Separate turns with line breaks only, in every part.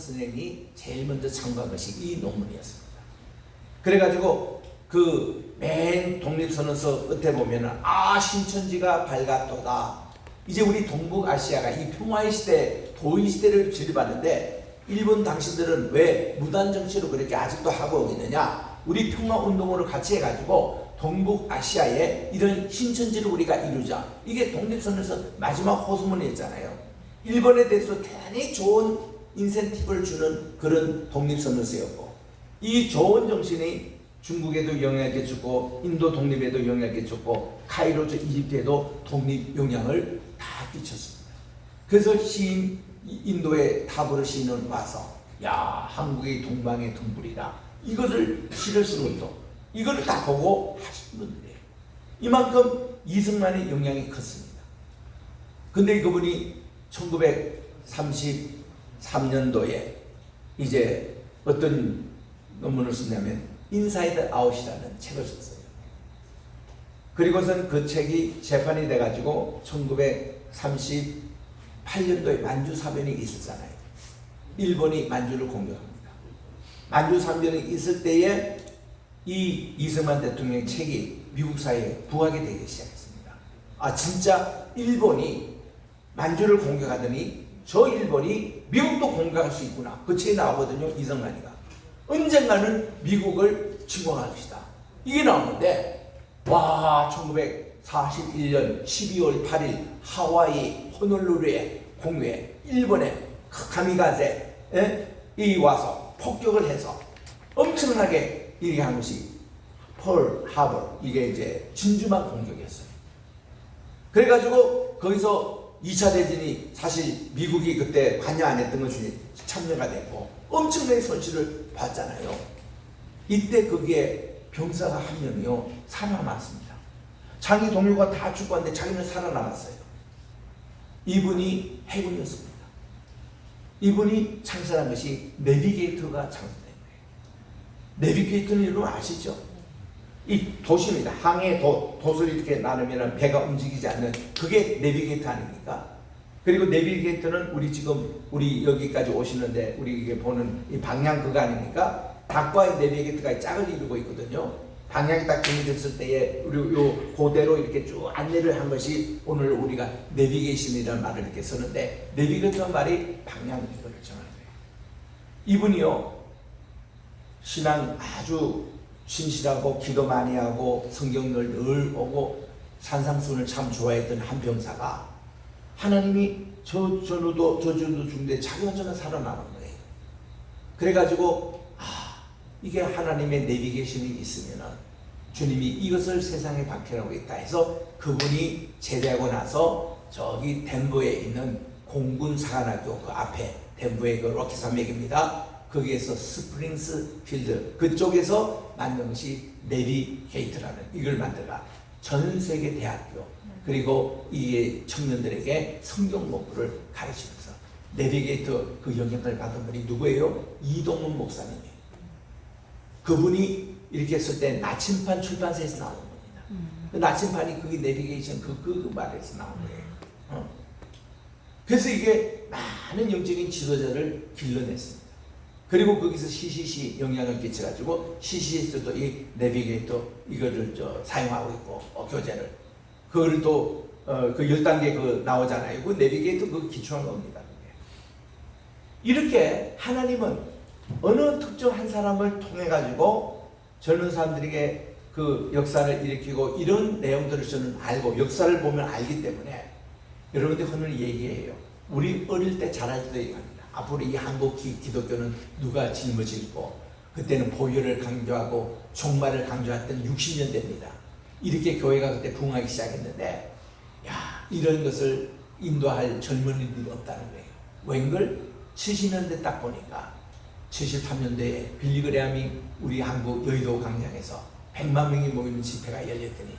선생님이 제일 먼저 참고한 것이 이 논문이었습니다. 그래가지고 그 맨 독립선언서 끝에 보면은 신천지가 밝았도다. 이제 우리 동북아시아가 이 평화의 시대, 도의 시대를 지배받는데 일본 당신들은 왜 무단 정치로 그렇게 아직도 하고 있느냐? 우리 평화 운동으로 같이 해가지고 동북아시아에 이런 신천지를 우리가 이루자. 이게 독립선언서 마지막 호소문이었잖아요. 일본에 대해서 대단히 좋은 인센티브를 주는 그런 독립선언서였고, 이 좋은 정신이 중국에도 영향을 끼쳤고, 인도 독립에도 영향을 끼쳤고, 카이로 이집트에도 독립 영향을 다 끼쳤습니다. 그래서 인도의 타브르 시인은 와서 한국의 동방의 등불이라 이것을 시를 쓰는 것도 이거를 다 보고 하신 분들이에요. 이만큼 이승만의 영향이 컸습니다. 근데 그분이 1933년도에 이제 어떤 논문을 썼냐면 인사이드 아웃이라는 책을 썼어요. 그리고선 그 책이 재판이 돼가지고 1938년도에 만주 사변이 있었잖아요. 일본이 만주를 공격합니다. 만주 사변이 있을 때에 이 이승만 대통령의 책이 미국 사회에 부각이 되기 시작했습니다. 진짜 일본이 만주를 공격하더니 저 일본이 미국도 공격할 수 있구나. 그 책이 나오거든요. 이승만이가. 언젠가는 미국을 침공할 것이다. 이게 나오는데 1941년 12월 8일 하와이 호놀루루의 공유에 일본의 카미가제 이 와서 폭격을 해서 엄청나게 이렇게 한 것이 펄 하버, 이게 이제 진주만 공격이었어요. 그래가지고 거기서 2차 대전이 사실 미국이 그때 관여 안 했던 것이 참여가 됐고 엄청나게 손실을 봤잖아요. 이때 거기에 병사가 한 명이요 살아남았습니다. 자기 동료가 다 죽고 왔는데 자기는 살아남았어요. 이분이 해군이었습니다. 이분이 창설한 것이 내비게이터가 창설된 거예요. 내비게이터는 여러분 아시죠? 이 도시입니다. 항해 돛을 이렇게 나누면 배가 움직이지 않는 그게 내비게이터 아닙니까? 그리고 내비게이터는 우리 여기까지 오시는데 우리 이게 보는 이 방향 그거 아닙니까? 닭과의 내비게이터가 짝을 이루고 있거든요. 방향이 딱 정해졌을 때에 우리 요 그대로 이렇게 쭉 안내를 한 것이 오늘 우리가 내비게이션이라는 말을 이렇게 쓰는데, 내비게이터 말이 방향 이거를 정하는 거예요. 이분이요 신앙 아주 신실하고 기도 많이 하고 성경을 늘 오고 산상수훈을 참 좋아했던 한 병사가 하나님이 저 전우도 죽는데 자기 혼자만 살아나는 거예요. 그래가지고 이게 하나님의 내비게이션이 있으면은 주님이 이것을 세상에 박해하고 있다 해서 그분이 제대하고 나서 저기 덴버에 있는 공군 사관학교 그 앞에, 덴버의 그 로키 산맥입니다. 거기에서 스프링스 필드 그쪽에서 만든 것이 내비게이터라는 이걸 만들어가 전 세계 대학교 그리고 이 청년들에게 성경 공부를 가르치면서 내비게이터 그 영향을 받은 분이 누구예요? 이동문 목사님이에요. 그분이 이렇게 했을 때 나침반 출판사에서 나온 겁니다. 그 나침반이 그게 내비게이션 그 말에서 나온 거예요. 그래서 이게 많은 영적인 지도자를 길러냈습니다. 그리고 거기서 CCC 영향을 끼쳐가지고 CCC에서도 이 내비게이터 이거를 사용하고 있고 교재를 그걸 또 그 10단계 그 나오잖아요. 그 내비게이터 그 기초한 겁니다. 이렇게 하나님은 어느 특정 한 사람을 통해 가지고 젊은 사람들에게 그 역사를 일으키고 이런 내용들을 저는 알고 역사를 보면 알기 때문에 여러분들 오늘 얘기해요. 우리 어릴 때 자랄 때도 얘기합니다. 앞으로 이 한국 기독교는 누가 짊어지고 그때는 보혈을 강조하고 종말을 강조했던 60년대입니다. 이렇게 교회가 그때 부흥하기 시작했는데 이런 것을 인도할 젊은이들이 없다는 거예요. 웬걸 70년대 딱 보니까 73년도에 빌리그레함이 우리 한국 여의도 광장에서 100만 명이 모이는 집회가 열렸더니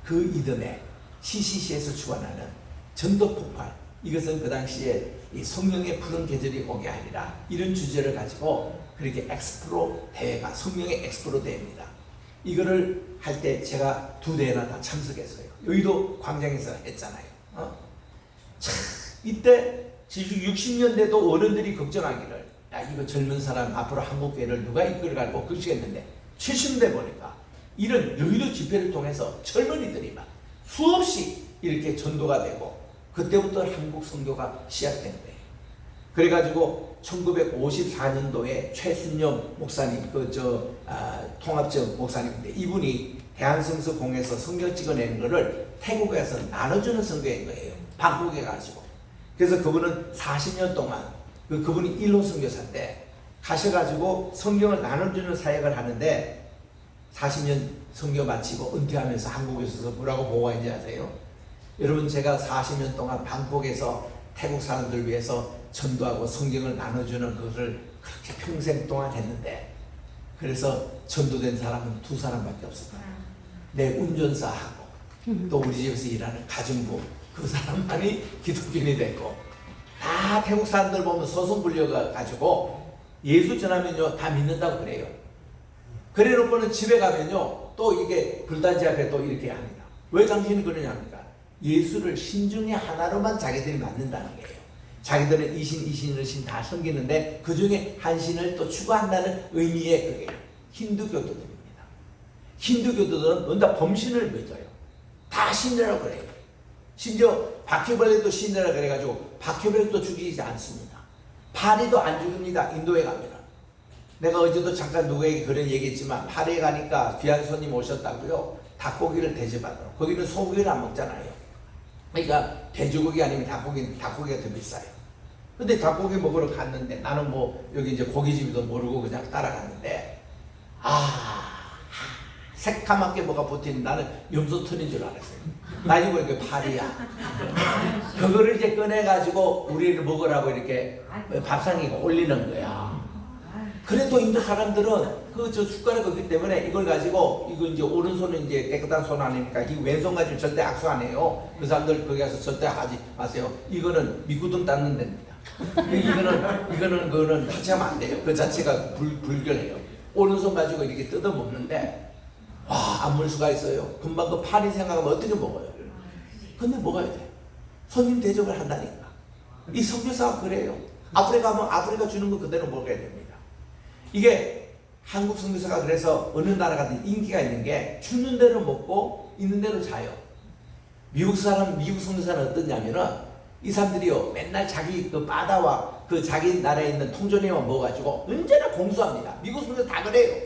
그 이듬해 CCC에서 주관하는 전도 폭발, 이것은 그 당시에 이 성령의 푸른 계절이 오게 하리라 이런 주제를 가지고 그렇게 엑스프로 대회가 성령의 엑스프로 대회입니다. 이거를 할 때 제가 2대회나 다 참석했어요. 여의도 광장에서 했잖아요. 참 이때 60년대도 어른들이 걱정하기를 야, 이거 젊은 사람 앞으로 한국교회를 누가 이끌어가고 그러시겠는데 70대 보니까 이런 여의도 집회를 통해서 젊은이들이 막 수없이 이렇게 전도가 되고 그때부터 한국 선교가 시작된 거예요. 그래가지고 1954년도에 최순영 목사님, 통합적 목사님인데 이분이 대한성서공에서 성경 찍어내는 거를 태국에서 나눠주는 선교인 거예요. 방콕에 가지고. 그래서 그분은 40년 동안 그분이 1호 선교사인데 가셔가지고 성경을 나눠주는 사역을 하는데 40년 선교 마치고 은퇴하면서 한국에 있어서 뭐라고 보고했는지 아세요? 여러분, 제가 40년 동안 방콕에서 태국 사람들 위해서 전도하고 성경을 나눠주는 것을 그렇게 평생 동안 했는데 그래서 전도된 사람은 2사람밖에 없었다. 내 운전사하고 또 우리 집에서 일하는 가정부 그 사람만이 기독인이 됐고 다 태국 사람들 보면 소송 불려가지고 예수 전하면요 다 믿는다고 그래요. 그래 놓고는 집에 가면요 또 이게 불단지 앞에 또 이렇게 합니다. 왜 당신이 그러냐니까 예수를 신중에 하나로만 자기들이 맡는다는 거예요. 자기들은 이신 다 섬기는데 그 중에 한 신을 또 추구한다는 의미의 그게 힌두교도들입니다. 힌두교도들은 뭔가 범신을 믿어요. 다 신이라고 그래요. 심지어 바퀴벌레도 신이라고 그래가지고 바퀴벌레도 죽이지 않습니다. 파리도 안 죽입니다. 인도에 가면. 내가 어제도 잠깐 누구에게 그런 얘기했지만 파리에 가니까 귀한 손님 오셨다고요. 닭고기를 대접하도록. 거기는 소고기를 안 먹잖아요. 그러니까 돼지고기 아니면 닭고기가 더 비싸요. 근데 닭고기 먹으러 갔는데 나는 뭐 여기 이제 고깃집도 모르고 그냥 따라갔는데 새카맣게 뭐가 붙은 나는 염소털인 줄 알았어요. 나중에 보니까 파리야. 그거를 이제 꺼내가지고 우리를 먹으라고 이렇게 밥상에 올리는 거야. 그래도 인도 사람들은 저 숟가락 없기 때문에 이걸 가지고 이거 이제 오른손은 이제 깨끗한 손 아닙니까? 이 왼손 가지고 절대 악수 안 해요. 그 사람들 거기 가서 절대 하지 마세요. 이거는 미구등 닦는 데입니다. 이거는 같이 하면 안 돼요. 그 자체가 불결해요. 오른손 가지고 이렇게 뜯어 먹는데 안 물 수가 있어요. 금방 그 파리 생각하면 어떻게 먹어요? 근데 먹어야 돼. 손님 대접을 한다니까. 이 선교사가 그래요. 아프리카 가면 아프리카 주는 거 그대로 먹어야 됩니다. 이게 한국 선교사가 그래서 어느 나라 가든 인기가 있는 게 주는 대로 먹고 있는 대로 자요. 미국 선교사는 어떠냐면은 이 사람들이요 맨날 자기 그 바다와 그 자기 나라에 있는 통조림만 먹어가지고 언제나 공수합니다. 미국 선교사 다 그래요.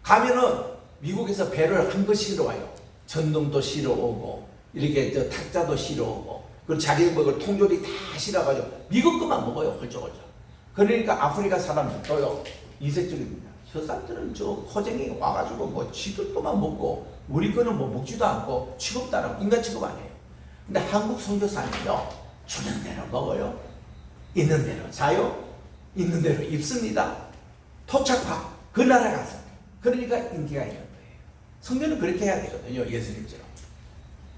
가면은 미국에서 배를 한 거 실어 와요. 전동도 실어 오고 이렇게 탁자도 실어 오고 그리고 자기 먹을 통조림 다 실어가지고 미국 것만 먹어요. 헐쩍헐쩍. 그러니까 아프리카 사람들도요 이색적입니다. 저 사람들은 저 호쟁이 와가지고 뭐 지들 것만 먹고 우리 거는 뭐 먹지도 않고 취급도 안 하고 인간 취급 안 해요. 근데 한국 선교사는요 주는 대로 먹어요. 있는 대로 자요. 있는 대로 입습니다. 토착화 그 나라 가서 그러니까 인기가 있는 거예요. 성경은 그렇게 해야 되거든요. 예수님처럼.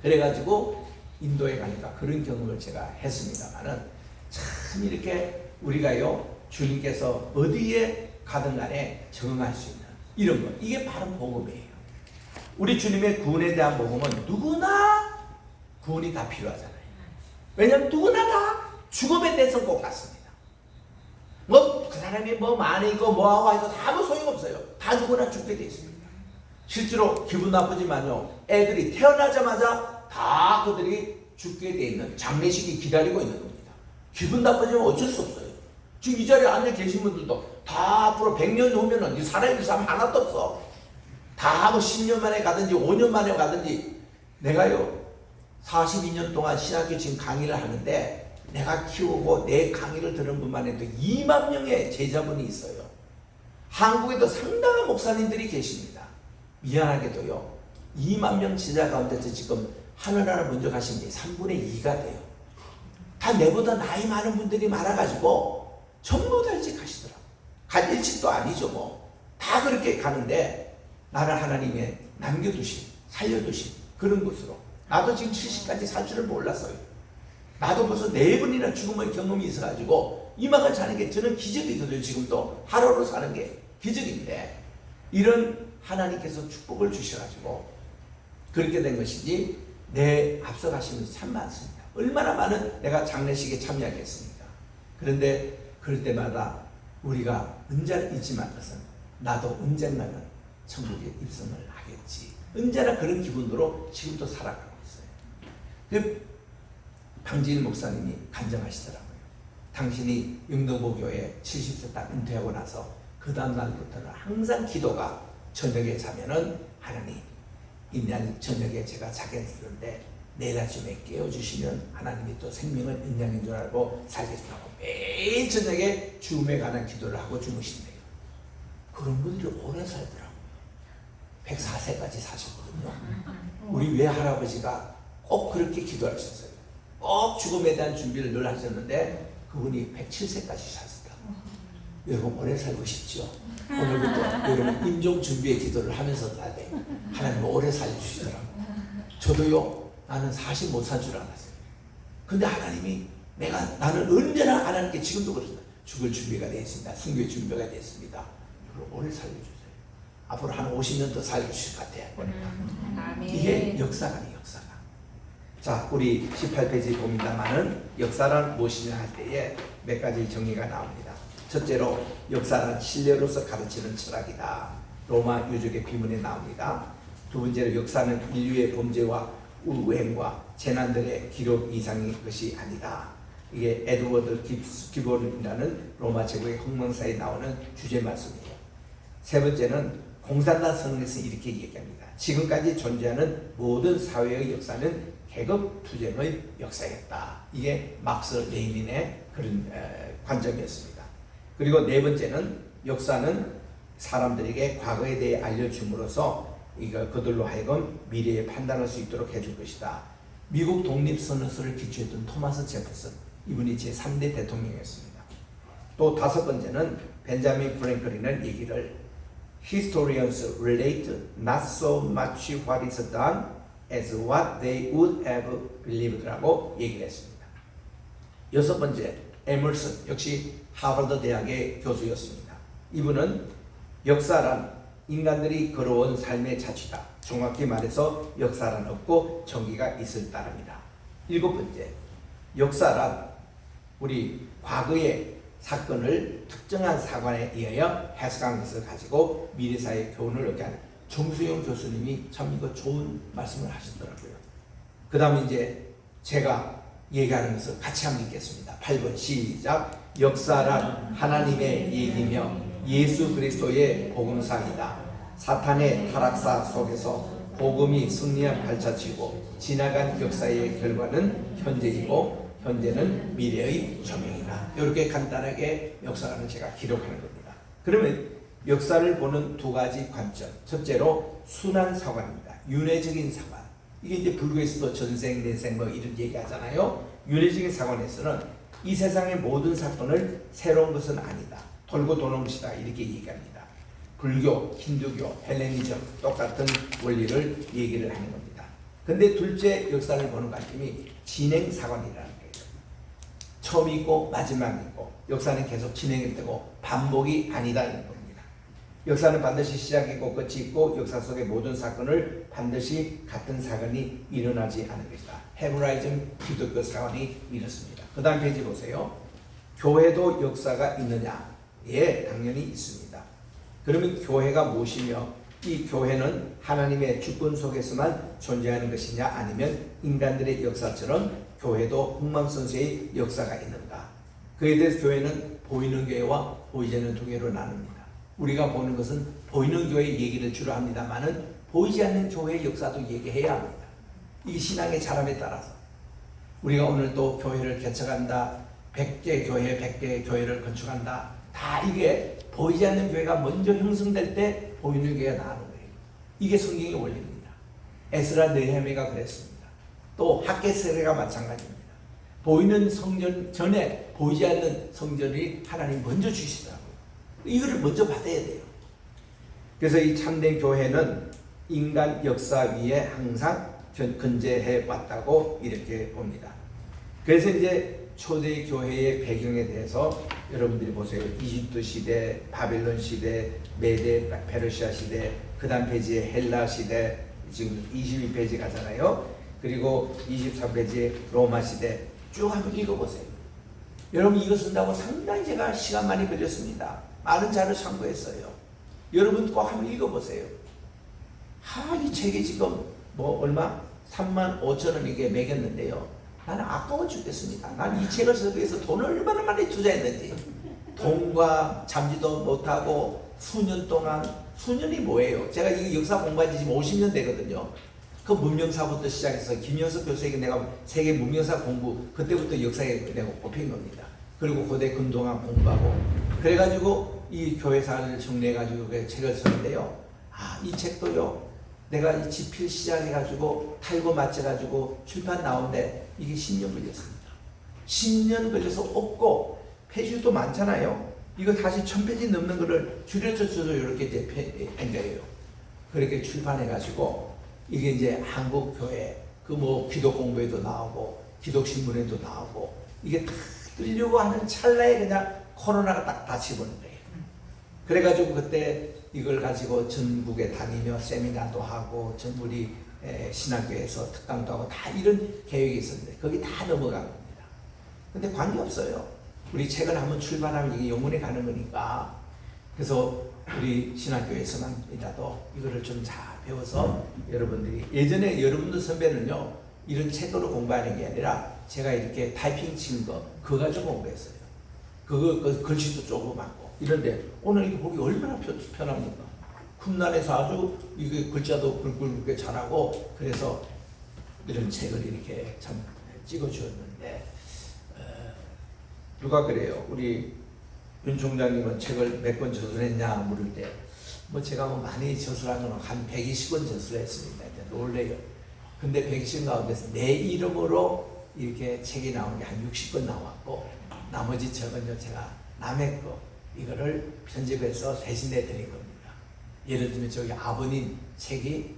그래가지고 인도에 가니까 그런 경험을 제가 했습니다만은 참 이렇게 우리가요 주님께서 어디에 가든 간에 적응할 수 있는 이런 것 이게 바로 복음이에요. 우리 주님의 구원에 대한 복음은 누구나 구원이 다 필요하잖아요. 왜냐하면 누구나 다 죽음에 대해서 꼭 같습니다. 뭐 그 사람이 뭐 많이 있고 뭐하고 하고 다 아무 소용없어요. 다 누구나 죽게 돼 있습니다. 실제로 기분 나쁘지만요 애들이 태어나자마자 다 그들이 죽게 돼 있는 장례식이 기다리고 있는 겁니다. 기분 나쁘지만 어쩔 수 없어요. 지금 이 자리에 앉아 계신 분들도 다 앞으로 100년 후면은 살아있는 사람 하나도 없어. 다 뭐 10년 만에 가든지 5년 만에 가든지. 내가요 42년 동안 신학교 지금 강의를 하는데 내가 키우고 내 강의를 들은 분만 해도 2만 명의 제자분이 있어요. 한국에도 상당한 목사님들이 계십니다. 미안하게도요 2만 명 제자 가운데서 지금 하늘나라 먼저 가신 게 3분의 2가 돼요. 다 내보다 나이 많은 분들이 많아가지고 전부 다 일찍 가시더라고요. 일찍도 아니죠 뭐. 다 그렇게 가는데 나를 하나님의 남겨두신 살려두신 그런 곳으로 나도 지금 70까지 살 줄을 몰랐어요. 나도 벌써 4번이나 죽음의 경험이 있어가지고 이만큼 사는 게 저는 기적이거든요. 지금도 하루로 사는 게 기적인데 이런 하나님께서 축복을 주셔가지고 그렇게 된 것이지 내 앞서가시면 참 많습니다. 얼마나 많은 내가 장례식에 참여하겠습니까? 그런데 그럴 때마다 우리가 언제나 잊지 말 것은 나도 언젠가는 천국에 입성을 하겠지. 언제나 그런 기분으로 지금도 살아가고 있어요. 그 방지일 목사님이 간증하시더라고요. 당신이 영등포 교회 70세 딱 은퇴하고 나서 그 다음 날부터는 항상 기도가 저녁에 자면은 하나님 이날 저녁에 제가 자겠는데 내일 아침에 깨워주시면 하나님이 또 생명을 연장인 줄 알고 살겠다고 매일 저녁에 죽음에 관한 기도를 하고 주무신대요. 그런 분들이 오래 살더라고요. 104세까지 사셨거든요. 우리 외할아버지가 꼭 그렇게 기도하셨어요. 꼭 죽음에 대한 준비를 늘 하셨는데 그분이 107세까지 사셨다. 여러분 오래 살고 싶죠? 오늘부터 여러분 임종 준비의 기도를 하면서 살아야 돼요. 하나님 오래 살려주시더라고요. 저도요, 나는 40 못 살 줄 알았어요. 근데 하나님이 나는 언제나 하나님께 지금도 그렇습니다. 죽을 준비가 되어 있습니다. 순교의 준비가 되어 있습니다. 오래 살려주세요. 앞으로 한 50년 더 살려주실 것 같아요. 보니까. 이게 역사가 역사가. 자, 우리 18페이지 봅니다만은 역사란 무엇이냐 할 때에 몇 가지 정의가 나옵니다. 첫째로 역사는 신뢰로서 가르치는 철학이다. 로마 유적의 비문에 나옵니다. 두 번째로 역사는 인류의 범죄와 우행과 재난들의 기록 이상의 것이 아니다. 이게 에드워드 기본이라는 로마 제국의 헌명사에 나오는 주제 말씀이에요. 세 번째는 공산당 선언에서 이렇게 얘기합니다. 지금까지 존재하는 모든 사회의 역사는 계급 투쟁의 역사였다. 이게 막스 레닌의 그런 관점이었습니다. 그리고 네 번째는 역사는 사람들에게 과거에 대해 알려줌으로써 그들로 하여금 미래에 판단할 수 있도록 해줄 것이다. 미국 독립선언서를 기초했던 토마스 제퍼슨, 이분이 제3대 대통령이었습니다. 또 다섯 번째는 벤자민 프랭클린은 얘기를 Historians relate not so much what is done as what they would have believed라고 얘기를 했습니다. 여섯 번째, 에머슨, 역시 하버드 대학의 교수였습니다. 이분은 역사란 인간들이 걸어온 삶의 자취다. 정확히 말해서 역사란 없고 정의가 있을 따름이다. 일곱 번째, 역사란 우리 과거의 사건을 특정한 사관에 의하여 해석한 것을 가지고 미래사의 교훈을 얻게 하는 정수영 교수님이 참 이거 좋은 말씀을 하시더라고요. 그 다음에 이제 제가 얘기하는 것을 같이 한번 읽겠습니다. 8번 시작. 역사란 하나님의 얘기며 예수 그리스도의 복음상이다. 사탄의 타락사 속에서 복음이 승리한 발자취고 지나간 역사의 결과는 현재이고 현재는 미래의 조명이다. 이렇게 간단하게 역사를 제가 기록하는 겁니다. 그러면 역사를 보는 두 가지 관점. 첫째로 순환 사관입니다. 윤회적인 사관. 이게 이제 불교에서도 전생, 내생 뭐 이런 얘기 하잖아요. 윤회적인 사관에서는 이 세상의 모든 사건을 새로운 것은 아니다. 돌고 도는 것이다. 이렇게 얘기합니다. 불교, 힌두교, 헬레니즘 똑같은 원리를 얘기를 하는 겁니다. 근데 둘째 역사를 보는 관점이 진행 사관이라는 거예요. 처음이 있고 마지막이 있고 역사는 계속 진행이 되고 반복이 아니다 이런 겁니다. 역사는 반드시 시작이고 끝이 있고 역사 속의 모든 사건을 반드시 같은 사건이 일어나지 않은 것이다. 헤브라이즘 기독교 사관이 이렇습니다. 그 다음 페이지 보세요. 교회도 역사가 있느냐? 예, 당연히 있습니다. 그러면 교회가 무엇이며 이 교회는 하나님의 주권 속에서만 존재하는 것이냐 아니면 인간들의 역사처럼 교회도 흥망성쇠의 역사가 있는가? 그에 대해서 교회는 보이는 교회와 보이지 않는 교회로 나눕니다. 우리가 보는 것은 보이는 교회 얘기를 주로 합니다만은 보이지 않는 교회의 역사도 얘기해야 합니다. 이 신앙의 자람에 따라서 우리가 오늘 또 교회를 개척한다, 100개 교회, 100개의 교회를 건축한다. 다 이게 보이지 않는 교회가 먼저 형성될 때 보이는 교회가 나오는 거예요. 이게 성경의 원리입니다. 에스라 느헤미야가 그랬습니다. 또 학개 세례가 마찬가지입니다. 보이는 성전 전에 보이지 않는 성전이 하나님 먼저 주시더라고요. 이거를 먼저 받아야 돼요. 그래서 이 참된 교회는 인간 역사 위에 항상 건재해 왔다고 이렇게 봅니다. 그래서 이제 초대 교회의 배경에 대해서 여러분들이 보세요. 이집트 시대, 바벨론 시대, 메데 페르시아 시대, 그 다음 페이지에 헬라 시대, 지금 22페이지 가잖아요. 그리고 23페이지에 로마 시대 쭉 한번 읽어보세요. 여러분 이거 쓴다고 상당히 제가 시간 많이 걸렸습니다. 많은 자료 참고했어요. 여러분 꼭 한번 읽어보세요. 이 책이 지금 뭐 얼마? 35,000원 이게 매겼는데요. 나는 아까워 죽겠습니다. 난 이 책을 쓰기 위해서 돈을 얼마나 많이 투자했는지. 돈과 잠지도 못하고 수년 동안, 수년이 뭐예요? 제가 이 역사 공부한 지 지금 50년 되거든요. 그 문명사부터 시작해서 김영석 교수에게 내가 세계 문명사 공부, 그때부터 역사에 내가 꼽힌 겁니다. 그리고 고대 금동학 공부하고, 그래가지고 이 교회사를 정리해가지고 그 책을 썼는데요. 이 책도요, 내가 이 집필 시작해가지고 탈고 맞춰가지고 출판 나오는데 이게 10년 걸렸습니다. 10년 걸려서 없고, 페이지도 많잖아요. 이거 다시 1000페이지 넘는 거를 줄여줘도 이렇게 이제 엔더예요. 그렇게 출판해가지고, 이게 이제 한국교회, 그 뭐 기독 공부에도 나오고, 기독 신문에도 나오고, 이게 다 뜨려고 하는 찰나에 그냥 코로나가 딱 닫히버린 거예요. 그래가지고 그때 이걸 가지고 전국에 다니며 세미나도 하고, 우리 신학교에서 특강도 하고, 다 이런 계획이 있었는데, 거기 다 넘어간 겁니다. 근데 관계없어요. 우리 책을 한번 출판하면 이게 영원히 가는 거니까. 그래서 우리 신학교에서만이라도 이거를 좀 잘 배워서 여러분들이, 예전에 여러분들 선배는요, 이런 책으로 공부하는 게 아니라 제가 이렇게 타이핑 친 거, 그거 가지고 공부했어요. 그거 글씨도 조그맣고 이런데 오늘 이거 보기 얼마나 편합니까? 쿰난에서 아주 이게 글자도 굵게 잘하고, 그래서 이런 책을 이렇게 참 찍어주었는데, 누가 그래요? 우리 윤 총장님은 책을 몇 권 저술했냐 물을 때, 뭐 제가 뭐 많이 저술한 건 한 120권 저술했습니다. 놀래요. 근데 120권 가운데서 내 이름으로 이렇게 책이 나온 게 한 60권 나왔고, 나머지 책은요 제가 남의 거 이거를 편집해서 대신해 드린 겁니다. 예를 들면 저기 아버님 책이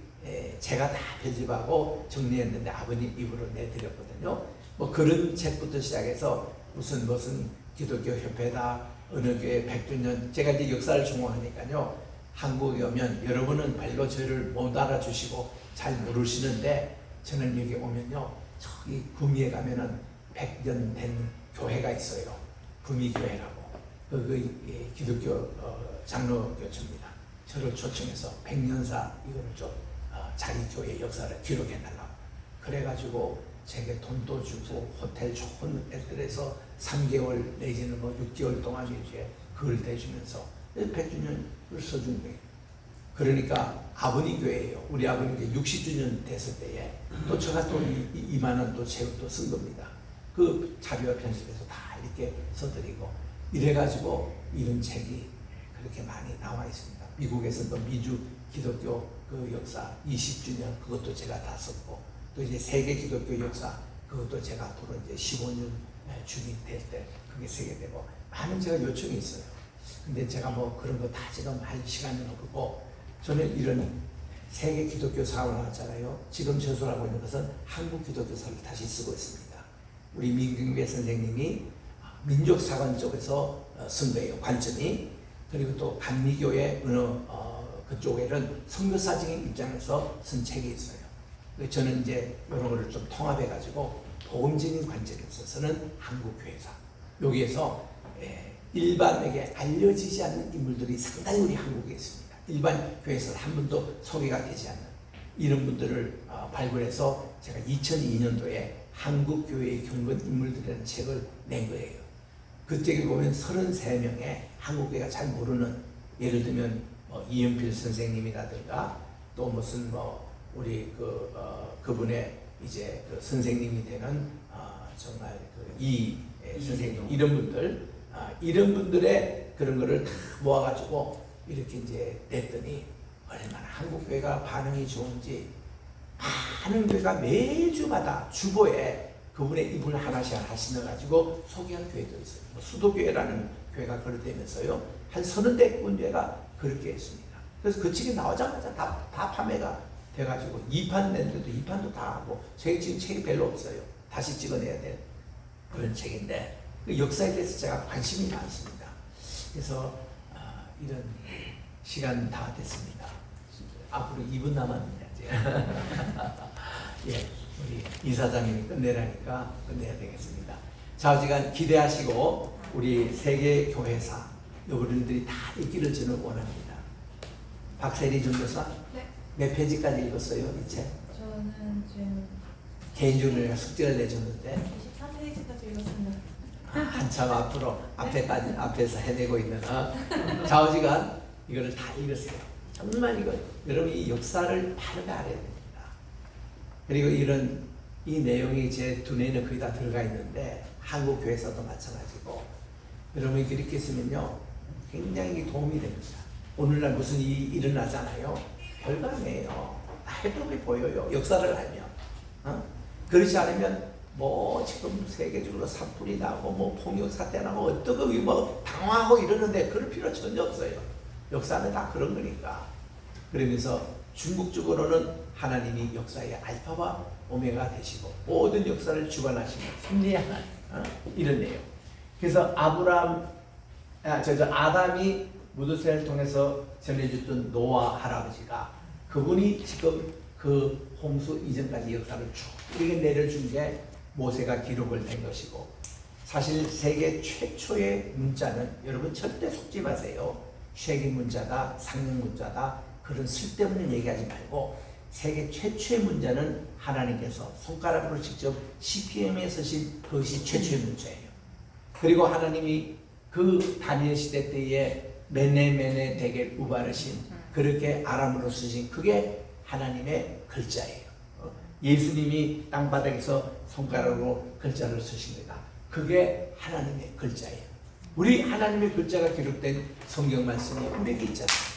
제가 다 편집하고 정리했는데 아버님 입으로 내드렸거든요. 뭐 그런 책부터 시작해서 무슨 기독교 협회다, 어느 교회 100주년, 제가 이제 역사를 전공하니까요, 한국에 오면 여러분은 별로 저를 못 알아주시고 잘 모르시는데, 저는 여기 오면요, 저기 구미에 가면은 100년 된 교회가 있어요. 구미교회라고. 기독교 장로교회입니다. 저를 초청해서 100년사 이거를 좀 자기 교회 역사를 기록해달라고. 그래가지고 제게 돈도 주고 호텔 좋은 데들에서 3개월 내지는 뭐 6개월 동안 이렇게 그걸 대주면서 100주년을 써준 거예요. 그러니까 아버님 교회예요. 우리 아버님 교회 60주년 됐을 때에 또 제가 또 2만 원 또 채우 또 쓴 겁니다. 그 자료와 편집해서 다 이렇게 써드리고, 이래가지고 이런 책이 그렇게 많이 나와 있습니다. 미국에서도 미주 기독교 그 역사 20주년 그것도 제가 다 썼고, 또 이제 세계 기독교 역사 그것도 제가 앞으로 이제 15년 주기 될 때 그게 세계되고, 많은 제가 요청이 있어요. 근데 제가 뭐 그런 거 다 지금 할 시간은 없고, 저는 이런 세계 기독교 사업을 하잖아요. 지금 저술하고 있는 것은 한국 기독교사를 다시 쓰고 있습니다. 우리 민경배 선생님이 민족사관 쪽에서 쓴 거예요, 관점이. 그리고 또 감리교회 어느 그쪽에는 선교사적인 입장에서 쓴 책이 있어요. 저는 이제 이런 거를 좀 통합해가지고 복음적인 관점에 있어서는 한국교회사, 여기에서 일반에게 알려지지 않는 인물들이 상당히 우리 한국에 있습니다. 일반 교회에서 한 번도 소개가 되지 않는 이런 분들을 발굴해서 제가 2002년도에 한국교회의 경건 인물들이라는 책을 낸 거예요. 그때 보면 33명의 한국교회가 잘 모르는, 예를 들면 이연필 선생님이라든가 또 무슨 우리 그분의 이제 그 선생님이 되는 정말 이 선생님, 이런 분들의 그런 거를 다 모아가지고 이렇게 이제 냈더니 얼마나 한국교회가 반응이 좋은지, 많은 교회가 매주마다 주보에 그분의 이불 하나씩 신어가지고 소개한 교회도 있어요. 수도교회라는 교회가 그렇다면서요. 한 30군데가 그렇게 했습니다. 그래서 그 책이 나오자마자 다 판매가 돼가지고 2판 냈는데도 2판도 다 하고, 저희 지금 책이 별로 없어요. 다시 찍어내야 될 그런 책인데, 그 역사에 대해서 제가 관심이 많습니다. 그래서 이런 시간 다 됐습니다. 앞으로 2분 남았는데 예, 우리 이사장님이 끝내라니까 끝내야 되겠습니다. 좌우지간 기대하시고 우리 세계 교회사 여러분들이 다 읽기를 저는 원합니다. 박세리 전도사
네.
몇 페이지까지 읽었어요? 이 책?
저는 지금
개인적으로 내가 숙제를 내줬는데
23페이지까지 읽었습니다.
한참 앞으로 앞에서 해내고 있는 좌우지간 이거를 다 읽으세요. 정말 이거 여러분 이 역사를 바르게 알아야 됩니다. 그리고 이 내용이 제 두뇌에는 거의 다 들어가 있는데 한국 교회에서도 마찬가지고 여러분이 그렇게 쓰면요 굉장히 도움이 됩니다. 오늘날 무슨 일이 일어나잖아요. 별거 아니에요. 다 해법이 보여요. 역사를 알면. 그렇지 않으면 뭐 지금 세계적으로 산불이 나고 뭐 폭력 사태 나고 어떻게 뭐 당황하고 이러는데 그럴 필요 전혀 없어요. 역사는 다 그런 거니까. 그러면서 중국적으로는 하나님이 역사의 알파와 오메가 되시고 모든 역사를 주관하시는 승리의 하나님, 이런 내용. 그래서 아담이 무드세를 통해서 전해줬던 노아 할아버지가 그분이 지금 그 홍수 이전까지 역사를 쭉 이렇게 내려준 게 모세가 기록을 낸 것이고, 사실 세계 최초의 문자는 여러분 절대 속지 마세요. 쉐기 문자다, 상용 문자다, 그런 쓸데없는 얘기하지 말고 세계 최초의 문자는 하나님께서 손가락으로 직접 CPM에 쓰신 그것이 최초의 문자예요. 그리고 하나님이 그 다니엘 시대 때에 메네 대겔 우바르신 그렇게 아람으로 쓰신 그게 하나님의 글자예요. 예수님이 땅바닥에서 손가락으로 글자를 쓰신 거다. 그게 하나님의 글자예요. 우리 하나님의 글자가 기록된 성경 말씀이 우리에게 있잖아요.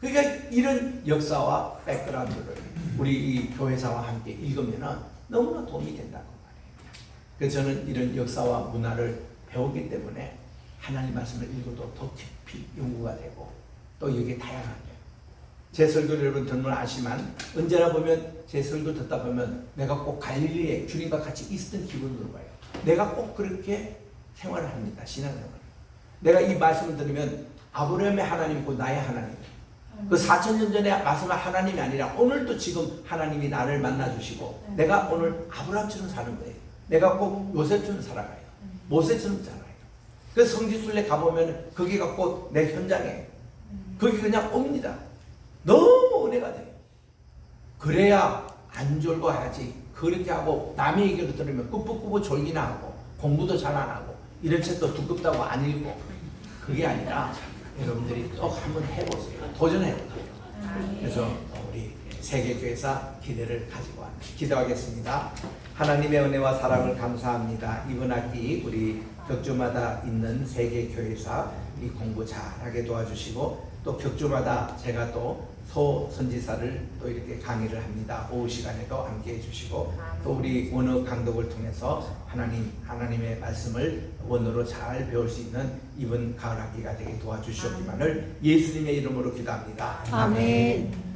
그러니까 이런 역사와 백그라운드를 우리 이 교회사와 함께 읽으면 너무나 도움이 된다고 말해요. 그래서 저는 이런 역사와 문화를 배우기 때문에 하나님 말씀을 읽어도 더 깊이 연구가 되고 또 여기에 다양하게 제 설교를 여러분 들으면 아시지만 언제나 보면 제 설교 듣다 보면 내가 꼭 갈릴리에 주님과 같이 있었던 기분 들어요. 내가 꼭 그렇게 생활을 합니다. 신앙생활. 내가 이 말씀을 들으면 아브라함의 하나님이고 나의 하나님, 그 4,000년 전에 말씀한 하나님이 아니라 오늘도 지금 하나님이 나를 만나주시고 내가 오늘 아브라함처럼 사는 거예요. 내가 꼭 요셉처럼 살아가요. 모세처럼 살아가요. 그래서 성지순례 가보면 거기가 꼭 내 현장이에요. 거기 그냥 옵니다. 너무 은혜가 돼요. 그래야 안 졸고 하지. 그렇게 하고 남의 얘기를 들으면 꾸벅꾸벅 졸기나 하고 공부도 잘 안 하고 이런 책도 두껍다고 안 읽고 그게 아니라 여러분들이 꼭 한번 해보세요. 도전해보세요. 그래서 우리 세계교회사 기대를 가지고 합니다. 기도하겠습니다. 하나님의 은혜와 사랑을 감사합니다. 이번 학기 우리 격주마다 있는 세계교회사 이 공부 잘하게 도와주시고 또 격주마다 제가 또 소선지사를 또 이렇게 강의를 합니다. 오후 시간에도 함께 해주시고 또 우리 원어 강독을 통해서 하나님의 말씀을 원어로 잘 배울 수 있는 이번 가을 학기가 되게 도와주시옵기만을 예수님의 이름으로 기도합니다.
아멘.